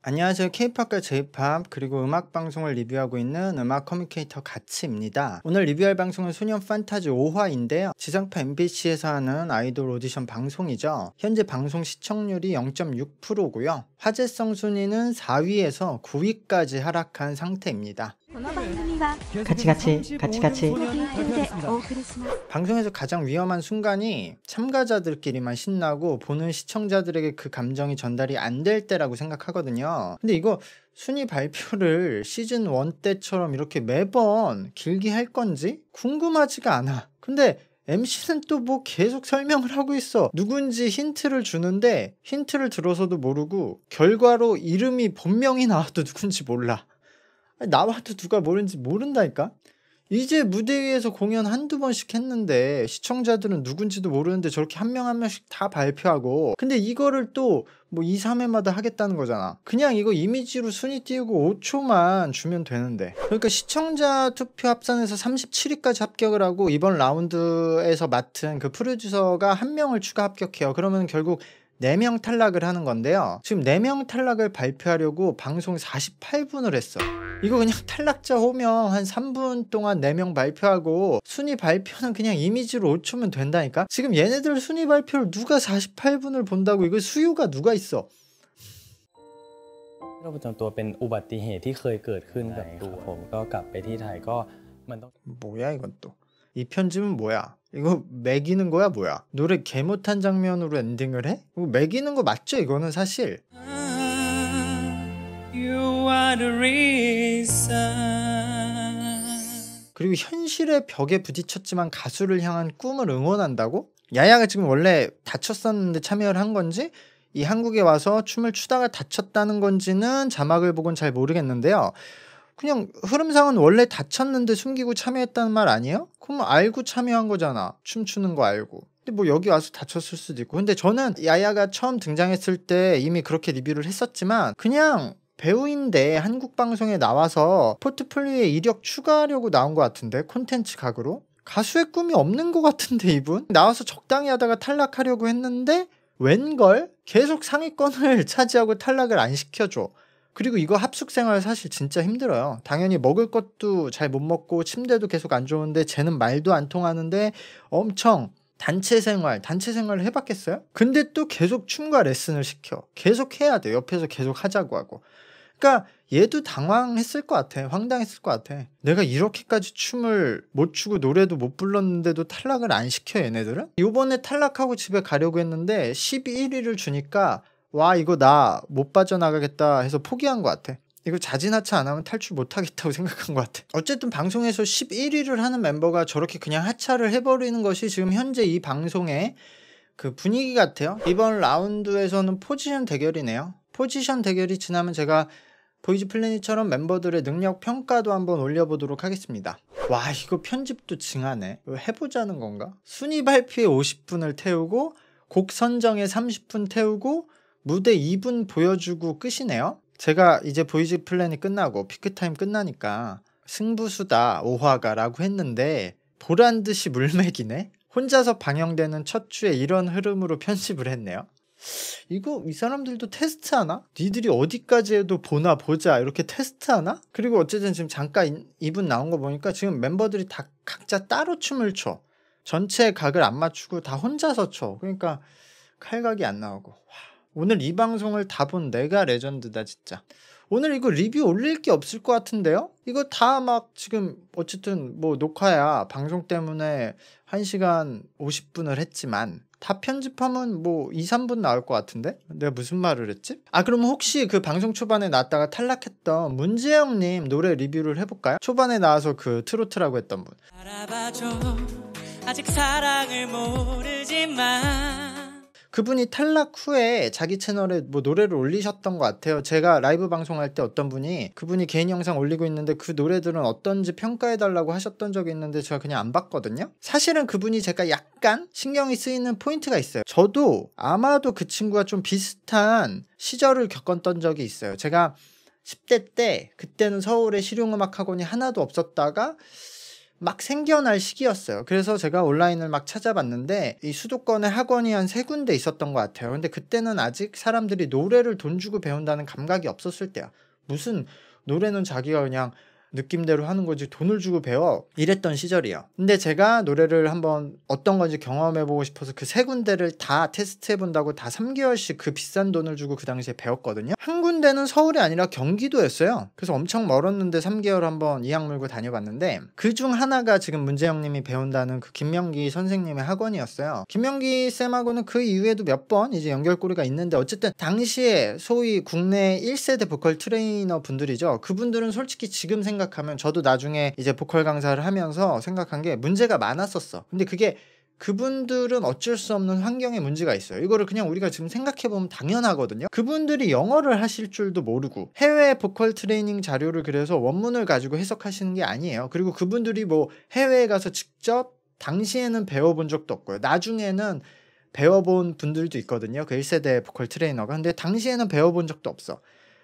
안녕하세요. K-팝과 J-팝 그리고 음악 방송을 리뷰하고 있는 음악 커뮤니케이터 가치입니다. 오늘 리뷰할 방송은 소년 판타지 5화인데요. 지상파 MBC에서 하는 아이돌 오디션 방송이죠. 현재 방송 시청률이 0.6%고요. 화제성 순위는 4위에서 9위까지 하락한 상태입니다. 같이. 방송에서 가장 위험한 순간이 참가자들끼리만 신나고 보는 시청자들에게 그 감정이 전달이 안 될 때라고 생각하거든요. 근데 이거 순위 발표를 시즌 1 때처럼 이렇게 매번 길게 할 건지 궁금하지가 않아. 근데 MC는 또 뭐 계속 설명을 하고 있어. 누군지 힌트를 주는데 힌트를 들어서도 모르고 결과로 이름이 본명이 나와도 누군지 몰라. 나와도 누가 모르는지 모른다니까? 이제 무대 위에서 공연 한두 번씩 했는데 시청자들은 누군지도 모르는데 저렇게 한 명 한 명씩 다 발표하고, 근데 이거를 또 뭐 2, 3회마다 하겠다는 거잖아. 그냥 이거 이미지로 순위 띄우고 5초만 주면 되는데. 그러니까 시청자 투표 합산해서 37위까지 합격을 하고 이번 라운드에서 맡은 그 프로듀서가 한 명을 추가 합격해요. 그러면 결국 4명 탈락을 하는 건데요. 지금 4명 탈락을 발표하려고 방송 48분을 했어. 이거 그냥 탈락자 호명 한 3분 동안 4명 발표하고 순위 발표는 그냥 이미지로 5초면 된다니까? 지금 얘네들 순위 발표를 누가 48분을 본다고. 이거 수요가 누가 있어? โรคประจำตัวเป็นอุบัติเหตุที่เคยเกิดขึ้นกับตัวผมก็กลับไปที่ไทยก็มันต้อง 뭐야 이건 또. 이 편집은 뭐야? 이거 매기는 거야 뭐야? 노래 개 못한 장면으로 엔딩을 해? 이거 매기는 거 맞죠 이거는 사실? 그리고 현실의 벽에 부딪혔지만 가수를 향한 꿈을 응원한다고? 야야가 지금 원래 다쳤었는데 참여를 한 건지, 이 한국에 와서 춤을 추다가 다쳤다는 건지는 자막을 보곤 잘 모르겠는데요. 그냥 흐름상은 원래 다쳤는데 숨기고 참여했다는 말 아니에요? 그럼 알고 참여한 거잖아. 춤추는 거 알고. 근데 뭐 여기 와서 다쳤을 수도 있고. 근데 저는 야야가 처음 등장했을 때 이미 그렇게 리뷰를 했었지만 그냥 배우인데 한국 방송에 나와서 포트폴리오에 이력 추가하려고 나온 것 같은데, 콘텐츠 각으로. 가수의 꿈이 없는 것 같은데 이분? 나와서 적당히 하다가 탈락하려고 했는데 웬걸? 계속 상위권을 차지하고 탈락을 안 시켜줘. 그리고 이거 합숙 생활 사실 진짜 힘들어요. 당연히 먹을 것도 잘 못 먹고 침대도 계속 안 좋은데 쟤는 말도 안 통하는데 엄청 단체 생활을 해봤겠어요? 근데 또 계속 춤과 레슨을 시켜. 계속 해야 돼. 옆에서 계속 하자고 하고. 그러니까 얘도 당황했을 것 같아. 황당했을 것 같아. 내가 이렇게까지 춤을 못 추고 노래도 못 불렀는데도 탈락을 안 시켜 얘네들은? 요번에 탈락하고 집에 가려고 했는데 11위를 주니까 와 이거 나 못 빠져나가겠다 해서 포기한 것 같아. 이거 자진하차 안 하면 탈출 못 하겠다고 생각한 것 같아. 어쨌든 방송에서 11위를 하는 멤버가 저렇게 그냥 하차를 해버리는 것이 지금 현재 이 방송의 그 분위기 같아요. 이번 라운드에서는 포지션 대결이네요. 포지션 대결이 지나면 제가 보이즈 플래닛처럼 멤버들의 능력 평가도 한번 올려보도록 하겠습니다. 와 이거 편집도 징하네. 이거 해보자는 건가? 순위 발표에 50분을 태우고 곡 선정에 30분 태우고 무대 2분 보여주고 끝이네요. 제가 이제 보이즈 플래닛 끝나고 피크타임 끝나니까 승부수다 5화가 라고 했는데 보란듯이 물맥이네. 혼자서 방영되는 첫 주에 이런 흐름으로 편집을 했네요. 이거 이 사람들도 테스트하나? 니들이 어디까지 해도 보나 보자 이렇게 테스트하나? 그리고 어쨌든 지금 잠깐 2분 나온 거 보니까 지금 멤버들이 다 각자 따로 춤을 춰. 전체 각을 안 맞추고 다 혼자서 춰. 그러니까 칼각이 안 나오고. 오늘 이 방송을 다 본 내가 레전드다 진짜. 오늘 이거 리뷰 올릴 게 없을 것 같은데요? 이거 다 막 지금 어쨌든 뭐 녹화야 방송 때문에 1시간 50분을 했지만 다 편집하면 뭐 2, 3분 나올 것 같은데? 내가 무슨 말을 했지? 아 그러면 혹시 그 방송 초반에 나왔다가 탈락했던 문재영님 노래 리뷰를 해볼까요? 초반에 나와서 그 트로트라고 했던 분. 알아봐줘, 아직 사랑을 모르지만. 그분이 탈락 후에 자기 채널에 뭐 노래를 올리셨던 것 같아요. 제가 라이브 방송할 때 어떤 분이 그분이 개인 영상 올리고 있는데 그 노래들은 어떤지 평가해달라고 하셨던 적이 있는데 제가 그냥 안 봤거든요. 사실은 그분이 제가 약간 신경이 쓰이는 포인트가 있어요. 저도 아마도 그 친구가 좀 비슷한 시절을 겪었던 적이 있어요. 제가 10대 때 그때는 서울에 실용음악학원이 하나도 없었다가 막 생겨날 시기였어요. 그래서 제가 온라인을 막 찾아봤는데 이 수도권에 학원이 한 3군데 있었던 것 같아요. 근데 그때는 아직 사람들이 노래를 돈 주고 배운다는 감각이 없었을 때야. 무슨 노래는 자기가 그냥 느낌대로 하는 거지 돈을 주고 배워 이랬던 시절이에요. 근데 제가 노래를 한번 어떤 건지 경험해보고 싶어서 그 3군데를 다 테스트해본다고 다 3개월씩 그 비싼 돈을 주고 그 당시에 배웠거든요. 한 군데는 서울이 아니라 경기도였어요. 그래서 엄청 멀었는데 3개월 한번 이악 물고 다녀봤는데 그중 하나가 지금 문재영님이 배운다는 그 김명기 선생님의 학원이었어요. 김명기 쌤하고는 그 이후에도 몇 번 이제 연결고리가 있는데 어쨌든 당시에 소위 국내 1세대 보컬 트레이너 분들이죠. 그분들은 솔직히 지금 생각하면 저도 나중에 이제 보컬 강사를 하면서 생각한 게 문제가 많았었어. 근데 그게 그분들은 어쩔 수 없는 환경에 문제가 있어요. 이거를 그냥 우리가 지금 생각해보면 당연하거든요. 그분들이 영어를 하실 줄도 모르고 해외 보컬 트레이닝 자료를 그래서 원문을 가지고 해석하시는 게 아니에요. 그리고 그분들이 뭐 해외에 가서 직접 당시에는 배워본 적도 없고요. 나중에는 배워본 분들도 있거든요. 그 1세대 보컬 트레이너가. 근데 당시에는 배워본 적도 없어.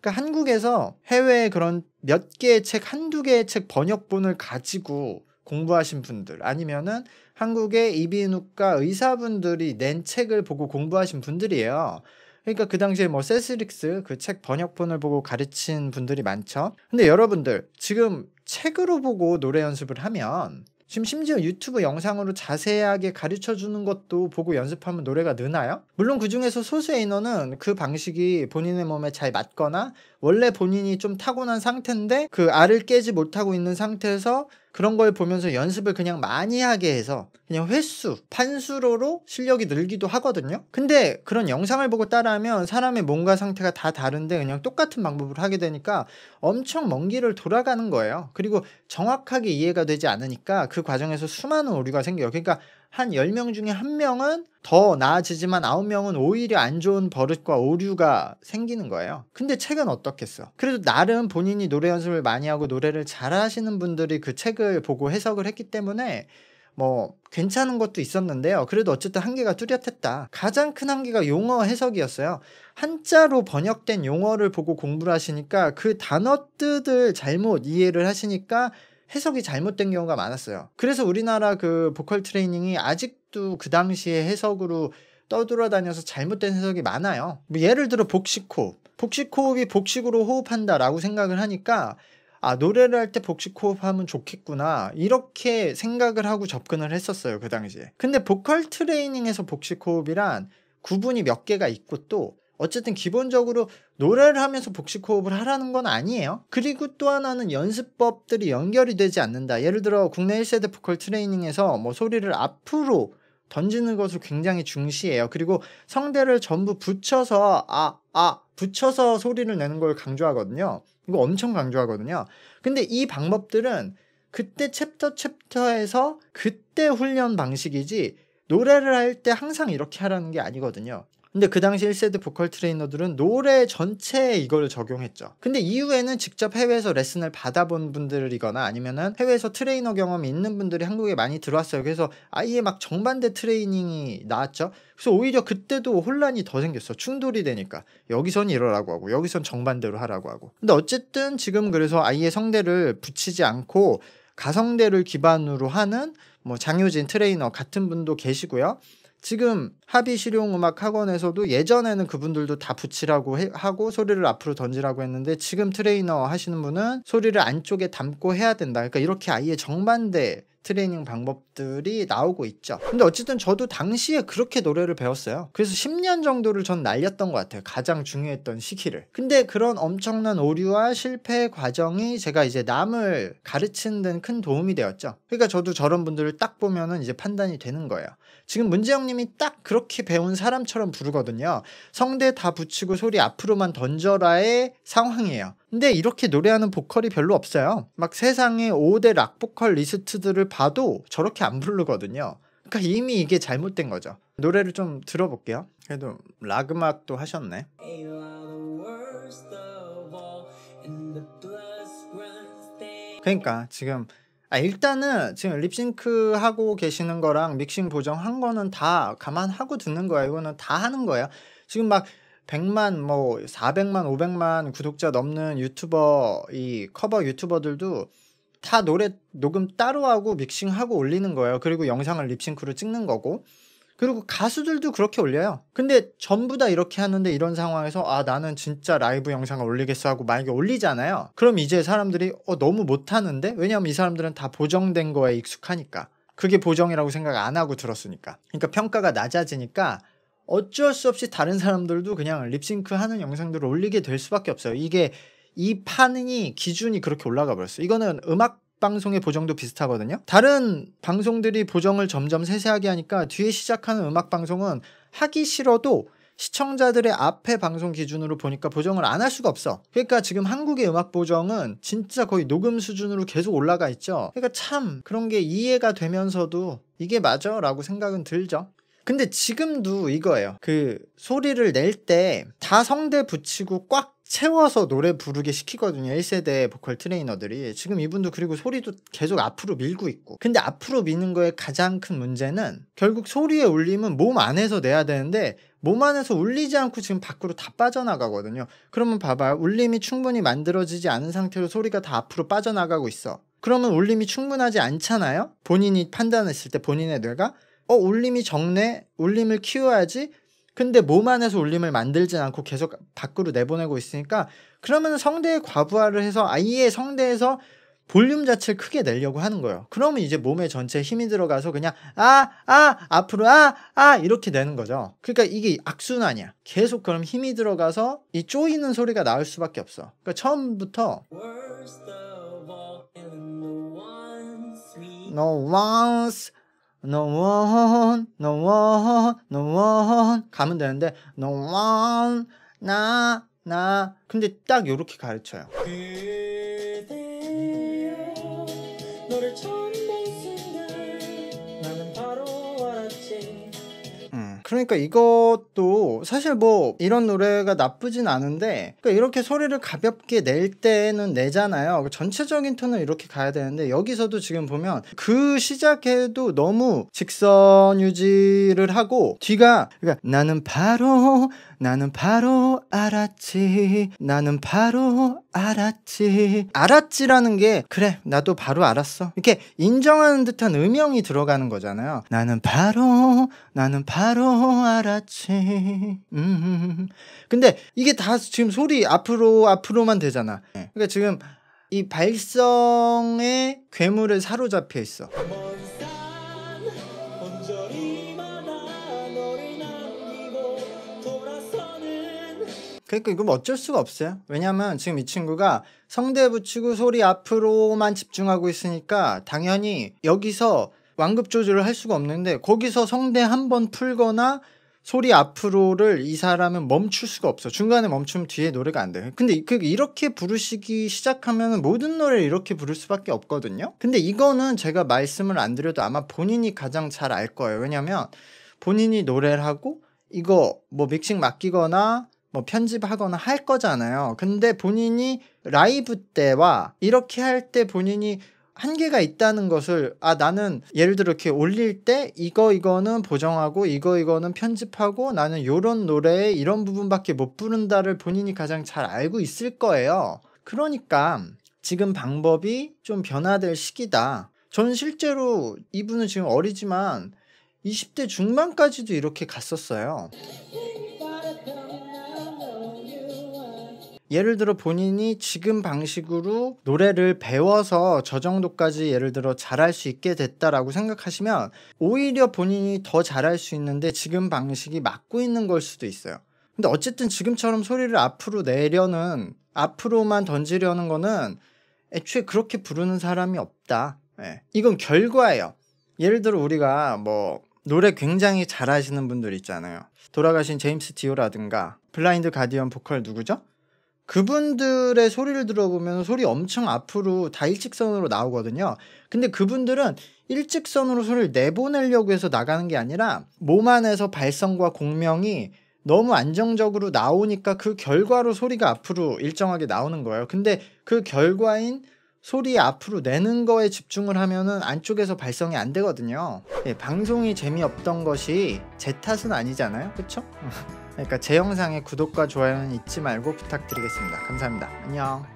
그러니까 한국에서 해외에 그런 몇 개의 책, 한두 개의 책 번역본을 가지고 공부하신 분들 아니면은 한국의 이비인후과 의사분들이 낸 책을 보고 공부하신 분들이에요. 그러니까 그 당시에 뭐 세스릭스 그 책 번역본을 보고 가르친 분들이 많죠. 근데 여러분들 지금 책으로 보고 노래 연습을 하면 지금 심지어 유튜브 영상으로 자세하게 가르쳐주는 것도 보고 연습하면 노래가 느나요? 물론 그 중에서 소수의 인원은 그 방식이 본인의 몸에 잘 맞거나 원래 본인이 좀 타고난 상태인데 그 알을 깨지 못하고 있는 상태에서 그런 걸 보면서 연습을 그냥 많이 하게 해서 그냥 횟수, 판수로로 실력이 늘기도 하거든요. 근데 그런 영상을 보고 따라하면 사람의 몸과 상태가 다 다른데 그냥 똑같은 방법을 하게 되니까 엄청 먼 길을 돌아가는 거예요. 그리고 정확하게 이해가 되지 않으니까 그 과정에서 수많은 오류가 생겨요. 그러니까 한 10명 중에 1명은 더 나아지지만 9명은 오히려 안 좋은 버릇과 오류가 생기는 거예요. 근데 책은 어떻겠어? 그래도 나름 본인이 노래 연습을 많이 하고 노래를 잘하시는 분들이 그 책을 보고 해석을 했기 때문에 뭐 괜찮은 것도 있었는데요. 그래도 어쨌든 한계가 뚜렷했다. 가장 큰 한계가 용어 해석이었어요. 한자로 번역된 용어를 보고 공부를 하시니까 그 단어 뜻을 잘못 이해를 하시니까 해석이 잘못된 경우가 많았어요. 그래서 우리나라 그 보컬 트레이닝이 아직도 그 당시에 해석으로 떠돌아다녀서 잘못된 해석이 많아요. 뭐 예를 들어 복식호흡. 복식호흡이 복식으로 호흡한다라고 생각을 하니까 아, 노래를 할 때 복식 호흡하면 좋겠구나 이렇게 생각을 하고 접근을 했었어요, 그 당시에. 근데 보컬 트레이닝에서 복식 호흡이란 구분이 몇 개가 있고 또 어쨌든 기본적으로 노래를 하면서 복식 호흡을 하라는 건 아니에요. 그리고 또 하나는 연습법들이 연결이 되지 않는다. 예를 들어 국내 1세대 보컬 트레이닝에서 뭐 소리를 앞으로 던지는 것을 굉장히 중시해요. 그리고 성대를 전부 붙여서 붙여서 소리를 내는 걸 강조하거든요. 이거 엄청 강조하거든요. 근데 이 방법들은 그때 챕터에서 그때 훈련 방식이지 노래를 할 때 항상 이렇게 하라는 게 아니거든요. 근데 그 당시 1세대 보컬 트레이너들은 노래 전체에 이걸 적용했죠. 근데 이후에는 직접 해외에서 레슨을 받아본 분들이거나 아니면은 해외에서 트레이너 경험이 있는 분들이 한국에 많이 들어왔어요. 그래서 아예 막 정반대 트레이닝이 나왔죠. 그래서 오히려 그때도 혼란이 더 생겼어. 충돌이 되니까 여기선 이러라고 하고 여기선 정반대로 하라고 하고. 근데 어쨌든 지금 그래서 아예 성대를 붙이지 않고 가성대를 기반으로 하는 뭐 장효진 트레이너 같은 분도 계시고요. 지금 합의실용음악학원에서도 예전에는 그분들도 다 붙이라고 하고 소리를 앞으로 던지라고 했는데 지금 트레이너 하시는 분은 소리를 안쪽에 담고 해야 된다. 그러니까 이렇게 아예 정반대 트레이닝 방법들이 나오고 있죠. 근데 어쨌든 저도 당시에 그렇게 노래를 배웠어요. 그래서 10년 정도를 전 날렸던 것 같아요. 가장 중요했던 시기를. 근데 그런 엄청난 오류와 실패 과정이 제가 이제 남을 가르치는 데는 큰 도움이 되었죠. 그러니까 저도 저런 분들을 딱 보면은 이제 판단이 되는 거예요. 지금 문재영 님이 딱 그렇게 배운 사람처럼 부르거든요. 성대 다 붙이고 소리 앞으로만 던져라의 상황이에요. 근데 이렇게 노래하는 보컬이 별로 없어요. 막 세상에 5대 락보컬 리스트들을 봐도 저렇게 안 부르거든요. 그러니까 이미 이게 잘못된 거죠. 노래를 좀 들어볼게요. 그래도 락 음악도 하셨네. 그러니까 지금 일단은 지금 립싱크 하고 계시는 거랑 믹싱 보정한 거는 다 감안하고 듣는 거예요. 이거는 다 하는 거예요. 지금 막 100만 뭐 400만 500만 구독자 넘는 유튜버 이 커버 유튜버들도 다 노래 녹음 따로 하고 믹싱하고 올리는 거예요. 그리고 영상을 립싱크로 찍는 거고. 그리고 가수들도 그렇게 올려요. 근데 전부 다 이렇게 하는데 이런 상황에서 아 나는 진짜 라이브 영상을 올리겠어 하고 만약에 올리잖아요. 그럼 이제 사람들이 너무 못하는데? 왜냐면 이 사람들은 다 보정된 거에 익숙하니까. 그게 보정이라고 생각 안 하고 들었으니까. 그러니까 평가가 낮아지니까 어쩔 수 없이 다른 사람들도 그냥 립싱크 하는 영상들을 올리게 될 수밖에 없어요. 이게 이 판이 기준이 그렇게 올라가 버렸어요. 이거는 음악 방송의 보정도 비슷하거든요. 다른 방송들이 보정을 점점 세세하게 하니까 뒤에 시작하는 음악 방송은 하기 싫어도 시청자들의 앞에 방송 기준으로 보니까 보정을 안 할 수가 없어. 그러니까 지금 한국의 음악 보정은 진짜 거의 녹음 수준으로 계속 올라가 있죠. 그러니까 참 그런 게 이해가 되면서도 이게 맞아? 라고 생각은 들죠. 근데 지금도 이거예요. 그 소리를 낼 때 다 성대 붙이고 꽉 채워서 노래 부르게 시키거든요. 1세대 보컬 트레이너들이. 지금 이분도 그리고 소리도 계속 앞으로 밀고 있고. 근데 앞으로 미는 거의 가장 큰 문제는 결국 소리의 울림은 몸 안에서 내야 되는데 몸 안에서 울리지 않고 지금 밖으로 다 빠져나가거든요. 그러면 봐봐요. 울림이 충분히 만들어지지 않은 상태로 소리가 다 앞으로 빠져나가고 있어. 그러면 울림이 충분하지 않잖아요? 본인이 판단했을 때 본인의 뇌가 울림이 적네? 울림을 키워야지? 근데 몸 안에서 울림을 만들진 않고 계속 밖으로 내보내고 있으니까 그러면 성대에 과부하를 해서 아예 성대에서 볼륨 자체를 크게 내려고 하는 거예요. 그러면 이제 몸에 전체에 힘이 들어가서 그냥 앞으로 이렇게 되는 거죠. 그러니까 이게 악순환이야. 계속 그럼 힘이 들어가서 이 쪼이는 소리가 나올 수밖에 없어. 그러니까 처음부터 No once No one, no one, no one 가면 되는데 No one, 나 근데 딱 요렇게 가르쳐요. 너를 처음 본 순간 나는 바로 알았지. 그러니까 이것도 사실 뭐 이런 노래가 나쁘진 않은데 그러니까 이렇게 소리를 가볍게 낼 때는 내잖아요. 전체적인 톤은 이렇게 가야 되는데 여기서도 지금 보면 그 시작에도 너무 직선 유지를 하고 뒤가 그러니까 나는 바로 알았지. 나는 바로 알았지. 알았지라는 게 그래 나도 바로 알았어. 이렇게 인정하는 듯한 음영이 들어가는 거잖아요. 나는 바로 알았지. 근데 이게 다 지금 소리 앞으로만 되잖아. 그러니까 지금 이 발성의 괴물에 사로잡혀 있어. 그러니까 이건 어쩔 수가 없어요. 왜냐면 지금 이 친구가 성대 붙이고 소리 앞으로만 집중하고 있으니까 당연히 여기서 완급 조절을 할 수가 없는데 거기서 성대 한 번 풀거나 소리 앞으로를 이 사람은 멈출 수가 없어. 중간에 멈추면 뒤에 노래가 안 돼. 근데 이렇게 부르시기 시작하면 모든 노래를 이렇게 부를 수밖에 없거든요. 근데 이거는 제가 말씀을 안 드려도 아마 본인이 가장 잘 알 거예요. 왜냐면 본인이 노래를 하고 이거 뭐 믹싱 맡기거나 뭐 편집하거나 할 거잖아요. 근데 본인이 라이브 때와 이렇게 할 때 본인이 한계가 있다는 것을 나는 예를 들어 이렇게 올릴 때 이거는 보정하고 이거는 편집하고 나는 요런 노래에 이런 부분밖에 못 부른다를 본인이 가장 잘 알고 있을 거예요. 그러니까 지금 방법이 좀 변화될 시기다. 저는 실제로 이분은 지금 어리지만 20대 중반까지도 이렇게 갔었어요. 예를 들어 본인이 지금 방식으로 노래를 배워서 저 정도까지 예를 들어 잘할 수 있게 됐다라고 생각하시면 오히려 본인이 더 잘할 수 있는데 지금 방식이 막고 있는 걸 수도 있어요. 근데 어쨌든 지금처럼 소리를 앞으로 내려는 앞으로만 던지려는 거는 애초에 그렇게 부르는 사람이 없다. 이건 결과예요. 예를 들어 우리가 뭐 노래 굉장히 잘하시는 분들 있잖아요. 돌아가신 제임스 디오라든가 블라인드 가디언 보컬 누구죠? 그분들의 소리를 들어보면 소리 엄청 앞으로 다 일직선으로 나오거든요. 근데 그분들은 일직선으로 소리를 내보내려고 해서 나가는 게 아니라 몸 안에서 발성과 공명이 너무 안정적으로 나오니까 그 결과로 소리가 앞으로 일정하게 나오는 거예요. 근데 그 결과인 소리 앞으로 내는 거에 집중을 하면은 안쪽에서 발성이 안 되거든요. 방송이 재미없던 것이 제 탓은 아니잖아요. 그쵸? 그러니까 제 영상에 구독과 좋아요는 잊지 말고 부탁드리겠습니다. 감사합니다. 안녕.